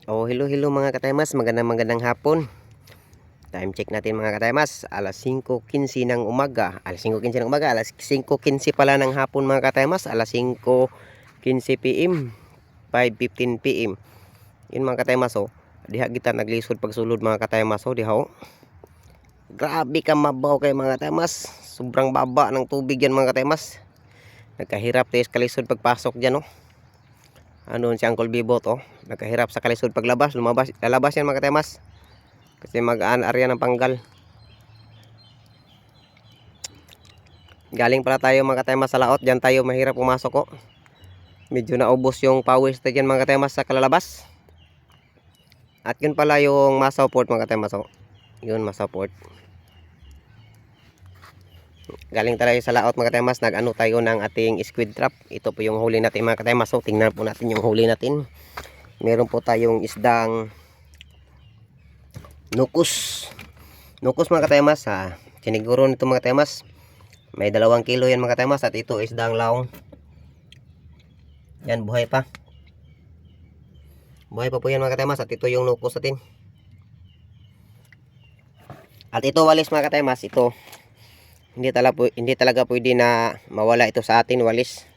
Oh, hello mga kataymas, magandang hapon. Time check natin mga kataymas, alas 5:15 ng umaga. Alas 5:15 ng umaga, alas 5:15 pala ng hapon mga kataymas, alas 5:15 PM, 5:15 PM. Yun mga kataymas oh. Diha kita naglisod pagsulod mga kataymas oh, diha oh. Grabe ka mabaw kay mga kataymas. Sobrang baba ng tubig yan mga kataymas. Nagkahirap tayo sa kalisod pagpasok diyan oh. Ano si Uncle Bibot oh, nagkahirap sa kalisod paglabas, lalabas yan mga kataymas kasi mag-aan-arya ng panggal. Galing pala tayo mga kataymas sa laot, dyan tayo mahirap pumasok oh. Medyo naubos yung pawis tayo dyan mga kataymas sa kalalabas. At yun pala yung Masaw Port mga kataymas oh. Yun Masaw Port. Galing tayo sa laot mga kataymas, nag-ano tayo ng ating squid trap. Ito po yung huli natin mga kataymas oh. Tingnan po natin yung huli natin. Meron po tayong isdang nukos mga kataymas ha. Siniguro nito mga kataymas may 2 kilo yan mga kataymas. At ito isdang laong. Yan buhay pa po yan mga kataymas. At ito yung nukos natin. At ito walis mga kataymas, ito hindi talaga pwede na mawala ito sa atin, walis.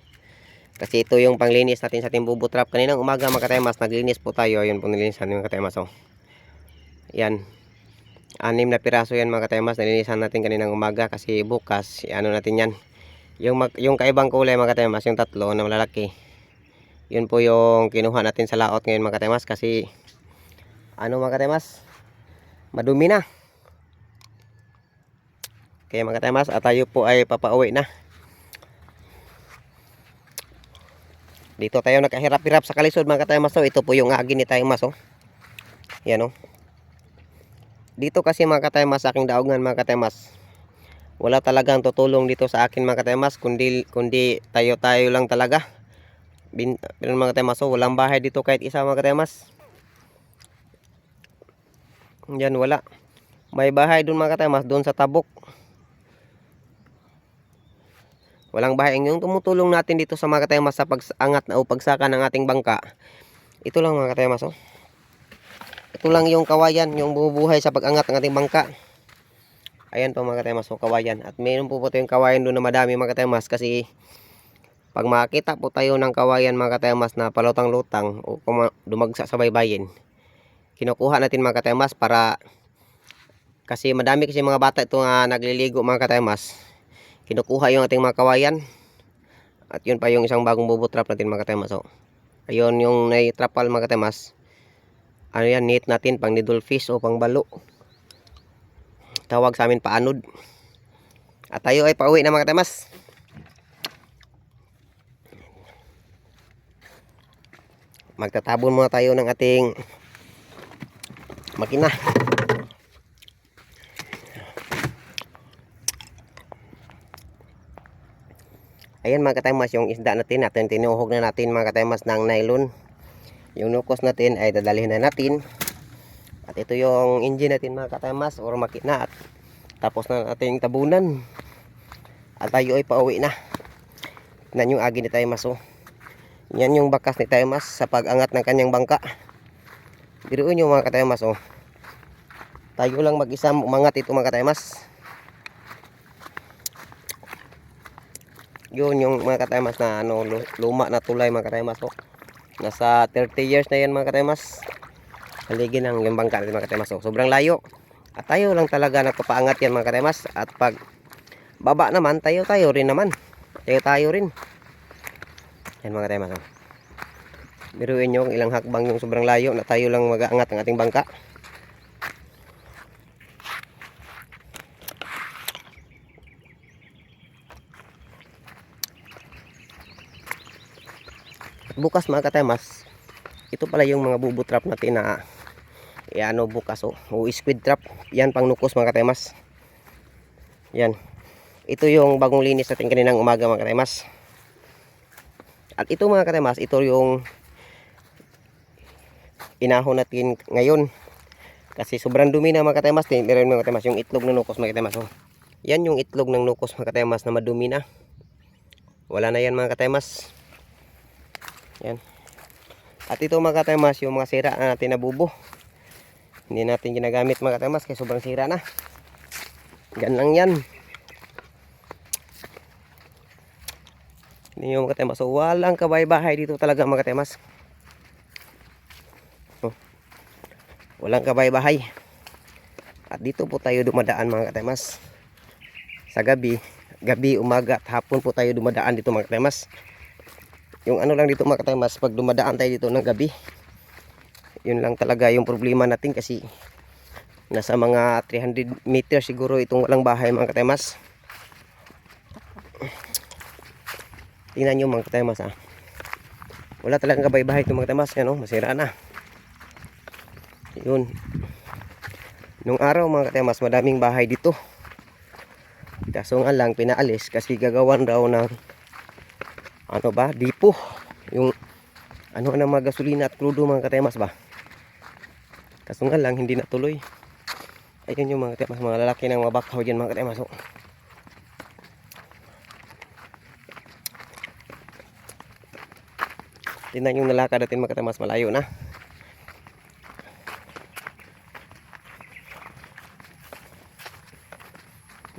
Kasi ito yung panglinis natin sa ating bubo trap. Kaninang umaga mga kataymas naglinis po tayo. Ayun po nilinisan mga kataymas oh. Yan 6 na piraso yan mga kataymas, nalinisan natin kaninang umaga. Kasi bukas ano natin yan, yung kaibang kulay mga kataymas, yung tatlo na malalaki, yun po yung kinuha natin sa laot ngayon mga kataymas. Kasi ano mga kataymas, madumi na. Kaya mga kataymas, at tayo po ay papauwi na. Dito tayo nakahirap-hirap sa kalisod mga kataymas oh. Ito po yung agi ni tayong mas oh. Yan oh. Dito kasi mga kataymas sa aking daungan mga kataymas, wala talagang tutulong dito sa akin mga kataymas, kundi tayo lang talaga. Pero mga kataymas oh, walang bahay dito kahit isa mga kataymas. Yan wala. May bahay doon mga kataymas, doon sa Tabok. Walang bahay. Yung tumutulong natin dito sa mga kataymas sa pag-angat o pagsaka ng ating bangka, ito lang mga kataymas oh. Ito lang yung kawayan, yung bumubuhay sa pag-angat ng ating bangka. Ayan po mga kataymas oh, kawayan. At mayroon po yung kawayan doon na madami mga kataymas. Kasi pag makita po tayo ng kawayan mga kataymas na palutang-lutang o dumagsa sa baybayin, kinukuha natin mga kataymas para, kasi madami kasi mga bata ito nga nagliligo mga kataymas, kinukuha yung ating mga kawayan. At yun pa yung isang bagong bubo trap natin mga kataymas oh. Ayun yung nai-trapal mga kataymas, ano yan, net natin pang needle fish o pang balo, tawag sa amin paanod. At tayo ay pauwi na mga kataymas. Magtatabon muna tayo ng ating makina. Ayan mga kataymas yung isda natin, tinuhog na natin mga kataymas ng nylon. Yung nukos natin ay dadalhin na natin. At ito yung engine natin mga kataymas or makina. At tapos na natin tabunan. At tayo ay pauwi na. Yan yung agi ni taymas oh. Yan yung bakas ni taymas sa pag-angat ng kanyang bangka. Biruin nyo mga kataymas oh. Tayo lang mag-isa umangat ito mga kataymas. Yun yung mga kataymas na ano, luma na tulay mga kataymas oh. Nasa 30 years na yan mga kataymas. Haligi ng yung bangka natin mga kataymas oh. Sobrang layo. At tayo lang talaga nagpapaangat yan mga kataymas. At pag baba naman, tayo rin naman. Tayo rin. Yan mga kataymas oh. Biruin nyo ilang hakbang yung sobrang layo na tayo lang mag-aangat ang ating bangka. At bukas mga kataymas, ito pala yung mga bubo trap natin na ano bukas oh, o squid trap. Yan pang nukos mga kataymas. Yan. Ito yung bagong linis natin kaninang umaga mga kataymas. At ito mga kataymas, ito yung inahon natin ngayon. Kasi sobrang dumi na mga kataymas. Meron mga kataymas yung itlog ng nukos mga kataymas oh. Yan yung itlog ng nukos mga kataymas na madumi na. Wala na yan mga kataymas. Yan. At ito mga katemas, yung mga sira na natin na bubo. Hindi natin ginagamit mga katemas kasi sobrang sira na. Gan lang yan. Hindi yung mga katemas. So walang kabay-bahay dito talaga mga katemas. Walang kabay-bahay. At dito po tayo dumadaan mga katemas. Sa gabi, umaga at hapon po tayo dumadaan dito mga katemas. Yung ano lang dito mga katemas, pag dumadaan tayo dito ng gabi, yun lang talaga yung problema natin kasi nasa mga 300 meters siguro itong walang bahay mga katemas. Tingnan nyo mga katemas ha. Wala talagang kabay-bahay itong mga katemas. Yan o, masira na. Yun. Nung araw mga katemas, madaming bahay dito. Kaso nga lang pinaalis kasi gagawan daw ng ano ba, dipo. Yung ano na mga gasolina at crudo mga katemas ba. Kaso nga lang hindi natuloy. Ayun yung mga katemas, mga lalaki ng mga bakaw dyan mga katemas. Tingnan yung nalakad natin mga katemas, malayo na.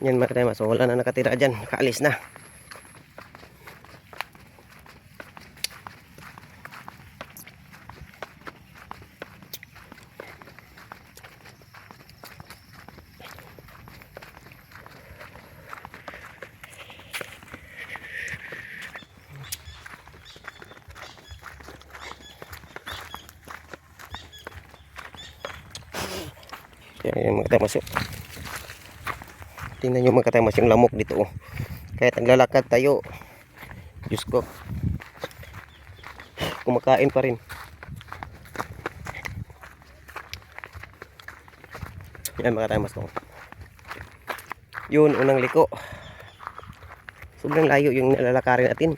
Yan mga katemas, so wala na nakatira dyan, nakaalis na. Yan mga katemas. Tingnan nyo mga katemas yung lamok dito oh. Kahit naglalakad tayo, Diyos ko, kumakain pa rin. Yan mga katemas oh. Yun, unang liko. Sobrang layo yung nalalakarin natin.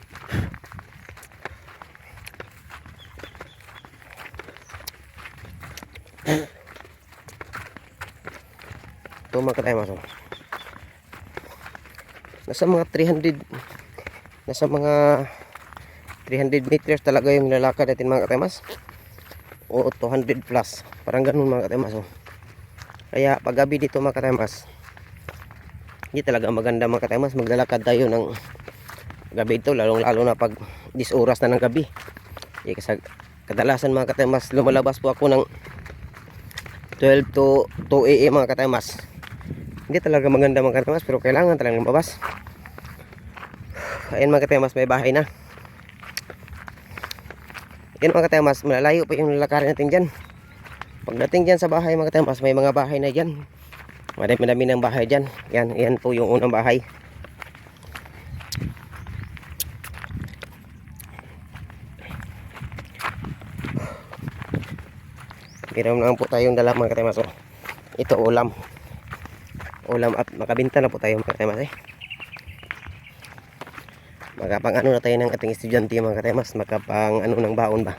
Ito mga katemas oh. Nasa mga 300 meters talaga yung nilalakad natin mga katemas. O 200 plus. Parang ganun mga katemas oh. Kaya pag gabi dito mga katemas, hindi talaga maganda mga katemas. Maglalakad tayo ng gabi ito, lalong lalo na pag 10 oras na ng gabi. Kasi kadalasan mga katemas, lumalabas po ako ng 12 to 2 AM mga katemas. Hindi talaga maganda mga katemas, pero kailangan talagang lumabas. Ayan mga katemas, may bahay na. Yan mga katemas, malalayo pa yung lalakarin natin dyan. Pagdating dyan sa bahay mga katemas, may mga bahay na dyan. Madami ng bahay dyan. Yan po yung unang bahay. Meron lang po tayong dala mga katemas. Ito ulam at makabinta na po tayo mga katemas makapang ano na tayo ng ating estudyante mga katemas, makapang ano ng baon ba.